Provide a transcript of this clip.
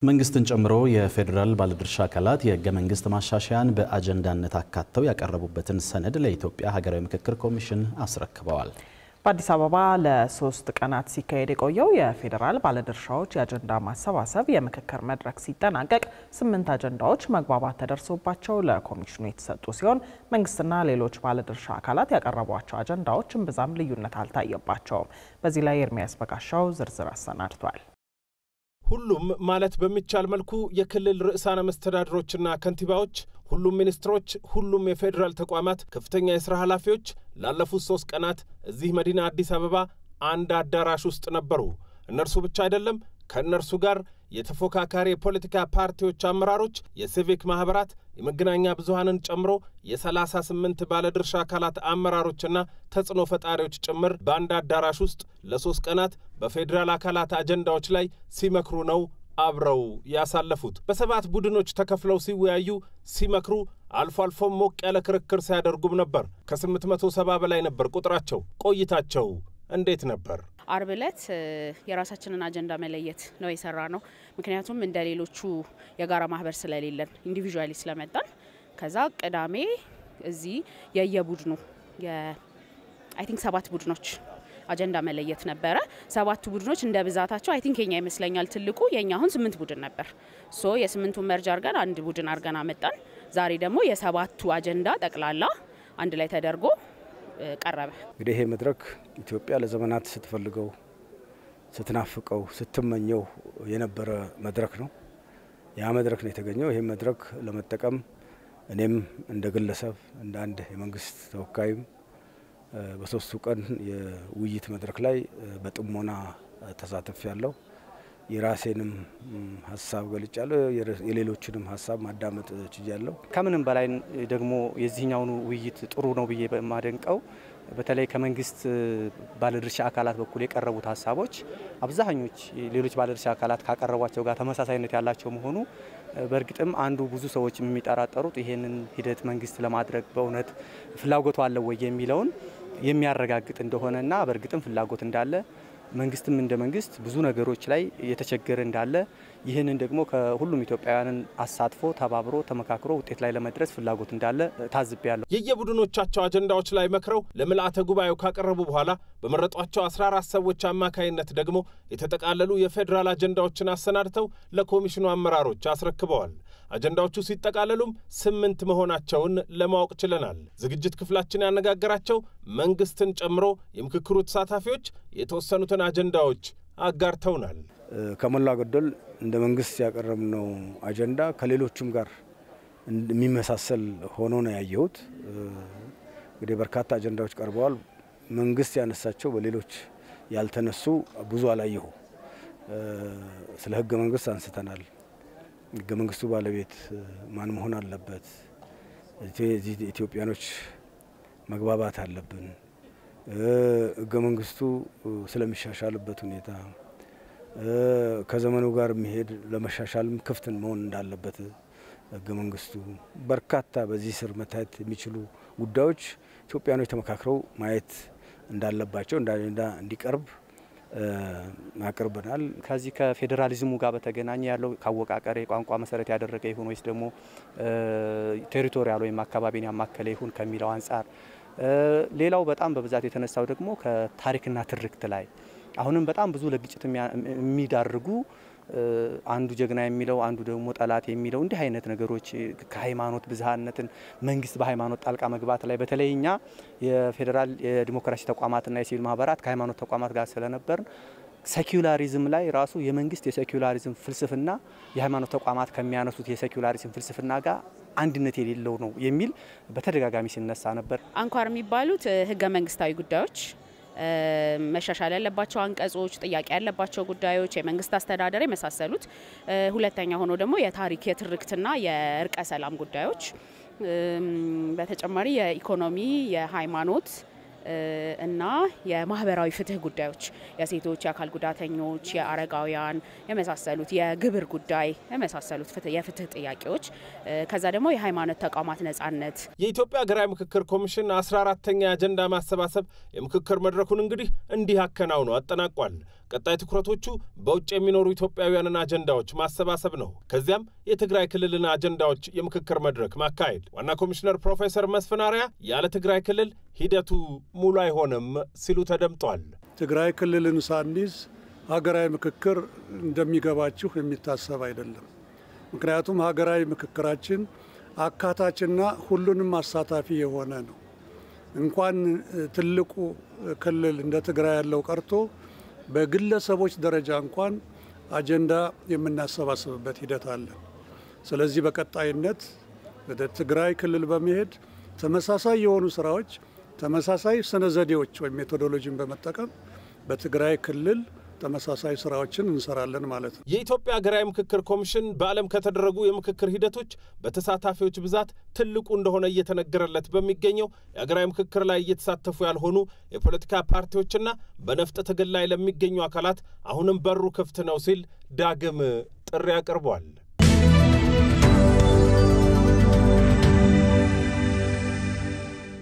መንግስትን ጨምሮ የፌደራል ባለድርሻ አካላት የህገ መንግስት ማሻሻያን በአጀንዳነት አካተው ያቀረቡበትን ሰነድ ለኢትዮጵያ ሀገራዊ ምክክር ኮሚሽን አስረክበዋል። በአዲስ አበባ ለ3 ቀናት ሲካሄድ የቆየው የፌደራል ባለድርሻዎች የአጀንዳ ማሰባሰብ የምክክር መድረክ ሲጠናቀቅ 8 አጀንዳዎች መግባባት ተደርሶባቸው ለኮሚሽኑ የተሰጡ ሲሆን መንግስትና ሌሎች ባለድርሻ አካላት ያቀረቧቸው አጀንዳዎች እምብዛም ልዩነት አልታየባቸውም። በዚህ ላይ ኤርሚያስ በጋሻው ዝርዝር አሰናድቷል። ሁሉም ማለት በሚቻል መልኩ የክልል ርዕሳነ መስተዳድሮችና ከንቲባዎች፣ ሁሉም ሚኒስትሮች፣ ሁሉም የፌደራል ተቋማት ከፍተኛ የሥራ ኃላፊዎች ላለፉት 3 ቀናት እዚህ መዲና አዲስ አበባ አንድ አዳራሽ ውስጥ ነበሩ። እነርሱ ብቻ አይደለም፣ ከእነርሱ ጋር የተፎካካሪ የፖለቲካ ፓርቲዎች አመራሮች፣ የሲቪክ ማህበራት፣ የመገናኛ ብዙሃንን ጨምሮ የ38 ባለድርሻ አካላት አመራሮችና ተጽዕኖ ፈጣሪዎች ጭምር በአንድ አዳራሽ ውስጥ ለ3 ቀናት በፌደራል አካላት አጀንዳዎች ላይ ሲመክሩ ነው አብረው ያሳለፉት። በ7 ቡድኖች ተከፍለው ሲወያዩ፣ ሲመክሩ፣ አልፎ አልፎም ሞቅ ያለ ክርክር ሲያደርጉም ነበር። ከ870 በላይ ነበር ቁጥራቸው። ቆይታቸው እንዴት ነበር? አርብ ዕለት የራሳችንን አጀንዳ መለየት ነው የሰራ ነው። ምክንያቱም እንደ ሌሎቹ የጋራ ማህበር ስለሌለን ኢንዲቪጁዋሊ ስለመጣን ከዛ ቅዳሜ እዚህ የየቡድኑ አይ ቲንክ 7 ቡድኖች አጀንዳ መለየት ነበረ። 7 ቡድኖች እንደ ብዛታቸው አይ ቲንክ የኛ ይመስለኛል ትልቁ የኛ አሁን 8 ቡድን ነበር። የ8ቱን መርጅ አርገን አንድ ቡድን አርገን አመጣን። ዛሬ ደግሞ የ7ቱ አጀንዳ ጠቅላላ አንድ ላይ ተደርጎ ቀረበ። እንግዲህ ይሄ መድረክ ኢትዮጵያ ለዘመናት ስትፈልገው ስትናፍቀው ስትመኘው የነበረ መድረክ ነው። ያ መድረክ ነው የተገኘው። ይሄ መድረክ ለመጠቀም እኔም እንደ ግለሰብ እንደ አንድ የመንግስት ተወካይም በ3ቱ ቀን የውይይት መድረክ ላይ በጥሞና ተሳትፌያለሁ። የራሴንም ሐሳብ ገልጫለሁ፣ የሌሎችንም ሐሳብ ማዳመጥ ችያለሁ። ከምንም በላይ ደግሞ የዚህኛውን ውይይት ጥሩ ነው ብዬ በማደንቀው በተለይ ከመንግስት ባለድርሻ አካላት በኩል የቀረቡት ሐሳቦች አብዛኞች ሌሎች ባለድርሻ አካላት ካቀረቧቸው ጋር ተመሳሳይነት ያላቸው መሆኑ በእርግጥም አንዱ ብዙ ሰዎች የሚጠራጠሩት ይሄንን ሂደት መንግስት ለማድረግ በእውነት ፍላጎቱ አለ ወይ የሚለውን የሚያረጋግጥ እንደሆነና በእርግጥም ፍላጎት እንዳለ መንግስትም እንደ መንግስት ብዙ ነገሮች ላይ የተቸገረ እንዳለ ይህንን ደግሞ ከሁሉም ኢትዮጵያውያንን አሳትፎ ተባብሮ ተመካክሮ ውጤት ላይ ለመድረስ ፍላጎት እንዳለ ታዝቤያለሁ። የየቡድኖቻቸው አጀንዳዎች ላይ መክረው ለምልአተ ጉባኤው ካቀረቡ በኋላ በመረጧቸው 14 ሰዎች አማካይነት ደግሞ የተጠቃለሉ የፌደራል አጀንዳዎችን አሰናድተው ለኮሚሽኑ አመራሮች አስረክበዋል። አጀንዳዎቹ ሲጠቃለሉም 8 መሆናቸውን ለማወቅ ችለናል። ዝግጅት ክፍላችን ያነጋገራቸው መንግስትን ጨምሮ የምክክሩ ተሳታፊዎች የተወሰኑትን አጀንዳዎች አጋርተውናል። ከሞላ ጎደል እንደ መንግስት ያቀረብነው አጀንዳ ከሌሎችም ጋር የሚመሳሰል ሆኖ ነው ያየሁት። እንግዲህ በርካታ አጀንዳዎች ቀርበዋል። መንግስት ያነሳቸው በሌሎች ያልተነሱ ብዙ አላየሁ። ስለ ህገ መንግስት አንስተናል። ህገ መንግስቱ ባለቤት ማን መሆን አለበት? ኢትዮጵያኖች መግባባት አለብን። ህገ መንግስቱ ስለሚሻሻልበት ሁኔታ ከዘመኑ ጋር የሚሄድ ለመሻሻልም ክፍት መሆን እንዳለበት ህገ መንግስቱ በርካታ በዚህ ስር መታየት የሚችሉ ጉዳዮች ኢትዮጵያኖች ተመካክረው ማየት እንዳለባቸው እንዲቀርብ ማቀርበናል። ከዚህ ከፌደራሊዝሙ ጋር በተገናኘ ያለው ካወቃቀር የቋንቋ መሰረት ያደረገ ይሁን ወይስ ደግሞ ቴሪቶሪያል ወይም አካባቢን ያማከለ ይሁን ከሚለው አንፃር ሌላው በጣም በብዛት የተነሳው ደግሞ ከታሪክና ትርክት ላይ አሁንም በጣም ብዙ ለግጭት የሚዳርጉ አንዱ ጀግና የሚለው አንዱ ደግሞ ጠላት የሚለው እንዲህ አይነት ነገሮች ከሃይማኖት ብዝሃነትን መንግስት በሃይማኖት ጣልቃ መግባት ላይ በተለይኛ የፌደራል የዲሞክራሲ ተቋማትና የሲቪል ማህበራት ከሃይማኖት ተቋማት ጋር ስለነበር ሴኩላሪዝም ላይ ራሱ የመንግስት የሴኩላሪዝም ፍልስፍና የሃይማኖት ተቋማት ከሚያነሱት የሴኩላሪዝም ፍልስፍና ጋር አንድነት የሌለው ነው የሚል በተደጋጋሚ ሲነሳ ነበር። አንኳር የሚባሉት ህገ መንግስታዊ ጉዳዮች መሻሻል ያለባቸው አንቀጾች፣ ጥያቄ ያለባቸው ጉዳዮች፣ የመንግስት አስተዳደር የመሳሰሉት፣ ሁለተኛ ሆኖ ደግሞ የታሪክ የትርክትና የእርቀ ሰላም ጉዳዮች፣ በተጨማሪ የኢኮኖሚ፣ የሃይማኖት እና የማህበራዊ ፍትህ ጉዳዮች የሴቶች የአካል ጉዳተኞች የአረጋውያን የመሳሰሉት የግብር ጉዳይ የመሳሰሉት የፍትህ ጥያቄዎች ከዛ ደግሞ የሃይማኖት ተቋማት ነጻነት የኢትዮጵያ ሀገራዊ ምክክር ኮሚሽን 14ኛ አጀንዳ ማሰባሰብ የምክክር መድረኩን እንዲህ አከናውኖ አጠናቋል። ቀጣይ ትኩረቶቹ በውጭ የሚኖሩ ኢትዮጵያውያንን አጀንዳዎች ማሰባሰብ ነው። ከዚያም የትግራይ ክልልን አጀንዳዎች የምክክር መድረክ ማካሄድ። ዋና ኮሚሽነር ፕሮፌሰር መስፍን አርአያ ያለ ትግራይ ክልል ሂደቱ ሙሉ አይሆንም ሲሉ ተደምጧል። ትግራይ ክልልን ሳንይዝ ሀገራዊ ምክክር እንደሚገባችሁ የሚታሰብ አይደለም። ምክንያቱም ሀገራዊ ምክክራችን አካታችና ሁሉንም አሳታፊ የሆነ ነው። እንኳን ትልቁ ክልል እንደ ትግራይ ያለው ቀርቶ በግለሰቦች ደረጃ እንኳን አጀንዳ የምናሰባስብበት ሂደት አለ። ስለዚህ በቀጣይነት ወደ ትግራይ ክልል በመሄድ ተመሳሳይ የሆኑ ስራዎች ተመሳሳይ ስነ ዘዴዎች ወይም ሜቶዶሎጂን በመጠቀም በትግራይ ክልል ተመሳሳይ ስራዎችን እንሰራለን ማለት ነው። የኢትዮጵያ ሀገራዊ ምክክር ኮሚሽን በዓለም ከተደረጉ የምክክር ሂደቶች በተሳታፊዎች ብዛት ትልቁ እንደሆነ እየተነገረለት በሚገኘው የሀገራዊ ምክክር ላይ እየተሳተፉ ያልሆኑ የፖለቲካ ፓርቲዎችና በነፍጥ ትግል ላይ ለሚገኙ አካላት አሁንም በሩ ክፍት ነው ሲል ዳግም ጥሪ አቅርቧል።